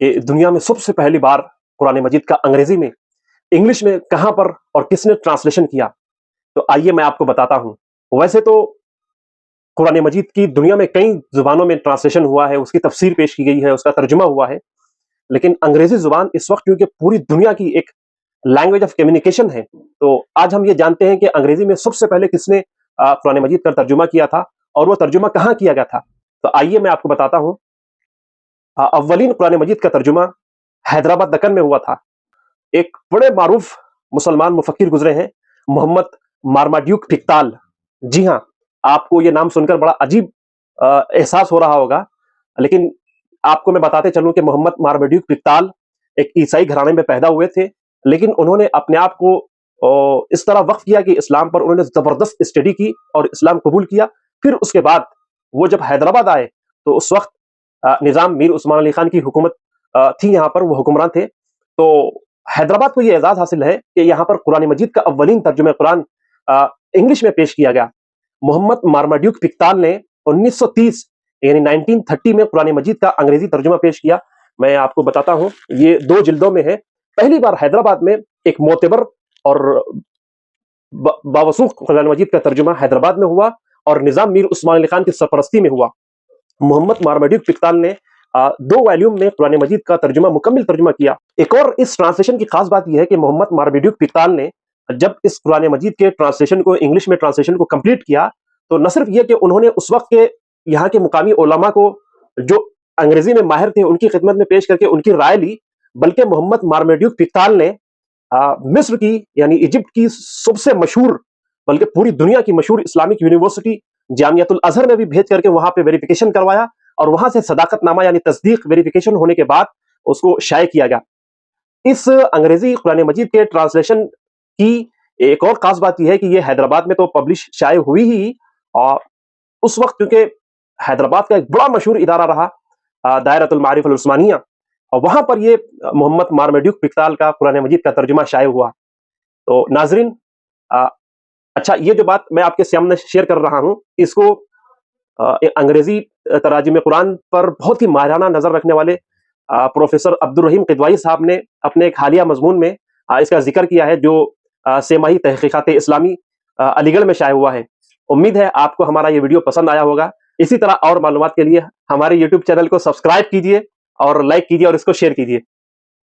کہ دنیا میں سب سے پہلی بار قرآن مجید کا انگریزی میں انگلش میں کہاں پر اور کس نے ٹرانسلیشن کیا؟ تو آئیے میں آپ کو بتاتا ہوں۔ ویسے تو قرآن مجید کی دنیا میں کئی زبانوں میں ٹرانسلیشن ہوا ہے، اس کی تفسیر پیش کی گئی ہے، اس کا ترجمہ ہوا ہے، لیکن انگریزی زبان اس وقت کیونکہ پوری دنیا کی ایک لینگویج آف کمیونیکیشن ہے، تو آج ہم یہ جانتے ہیں کہ انگریزی میں سب سے پہلے کس نے قرآن مجید کا ترجمہ کیا تھا اور وہ ترجمہ کہاں کیا گیا تھا۔ تو آئیے میں آپ کو بتاتا ہوں۔ اولین قرآن مجید کا ترجمہ حیدرآباد دکن میں ہوا تھا۔ ایک بڑے معروف مسلمان مفکر گزرے ہیں، محمد مارماڈیوک ٹکتال۔ جی ہاں، آپ کو یہ نام سن کر بڑا عجیب احساس ہو رہا ہوگا، لیکن آپ کو میں بتاتے چلوں کہ محمد مارماڈیوک ٹکتال ایک عیسائی گھرانے میں پیدا ہوئے تھے، لیکن انہوں نے اپنے آپ کو اس طرح وقف کیا کہ اسلام پر انہوں نے زبردست اسٹڈی کی اور اسلام قبول کیا۔ پھر اس کے بعد وہ جب حیدرآباد آئے تو اس وقت نظام میر عثمان علی خان کی حکومت تھی، یہاں پر وہ حکمران تھے، تو حیدرآباد کو یہ اعزاز حاصل ہے کہ یہاں پر قرآن مجید کا اولین ترجمہ قرآن انگلش میں پیش کیا گیا۔ محمد مارماڈیوک ٹکتال نے 1930 یعنی 1930 میں قرآن مجید کا انگریزی ترجمہ پیش کیا۔ میں آپ کو بتاتا ہوں، یہ 2 جلدوں میں ہے۔ پہلی بار حیدرآباد میں ایک معتبر اور باوثوق قرآن مجید کا ترجمہ حیدرآباد میں ہوا اور نظام میر عثمان علی خان کی سرپرستی میں ہوا۔ محمد مارماڈیوک ٹکتال نے 2 والیوم میں قرآن مجید کا ترجمہ مکمل ترجمہ کیا۔ ایک اور اس ٹرانسلیشن کی خاص بات یہ ہے کہ محمد مارماڈیوک ٹکتال نے جب اس قرآن مجید کے ٹرانسلیشن کو انگلش میں ٹرانسلیشن کو کمپلیٹ کیا، تو نہ صرف یہ کہ انہوں نے اس وقت کے یہاں کے مقامی علماء کو جو انگریزی میں ماہر تھے ان کی خدمت میں پیش کر کے ان کی رائے لی، بلکہ محمد مارماڈیوک ٹکتال نے مصر کی یعنی ایجپٹ کی سب سے مشہور بلکہ پوری دنیا کی مشہور اسلامک یونیورسٹی جامعۃ الازہر میں بھی بھیج کر کے وہاں پہ ویریفیکیشن کروایا، اور وہاں سے صداقت نامہ یعنی تصدیق ویریفیکیشن ہونے کے بعد اس کو شائع کیا گیا۔ اس انگریزی قرآن مجید کے ٹرانسلیشن کی ایک اور خاص بات یہ ہے کہ یہ حیدرآباد میں تو پبلش شائع ہوئی ہی، اور اس وقت کیونکہ حیدرآباد کا ایک بڑا مشہور ادارہ رہا دائرۃ المعارف العثمانیہ، اور وہاں پر یہ محمد مارماڈیوک ٹکتال کا قرآن مجید کا ترجمہ شائع ہوا۔ تو ناظرین، اچھا، یہ جو بات میں آپ کے سامنے شیئر کر رہا ہوں، اس کو انگریزی تراجم قرآن پر بہت ہی ماہرانہ نظر رکھنے والے پروفیسر عبدالرحیم قدوائی صاحب نے اپنے ایک حالیہ مضمون میں اس کا ذکر کیا ہے، جو سہ-ماہی تحقیقات اسلامی علی گڑھ میں شائع ہوا ہے۔ امید ہے آپ کو ہمارا یہ ویڈیو پسند آیا ہوگا۔ اسی طرح اور معلومات کے لیے ہمارے یوٹیوب چینل کو سبسکرائب کیجیے اور لائک کیجیے اور اس کو شیئر کیجیے۔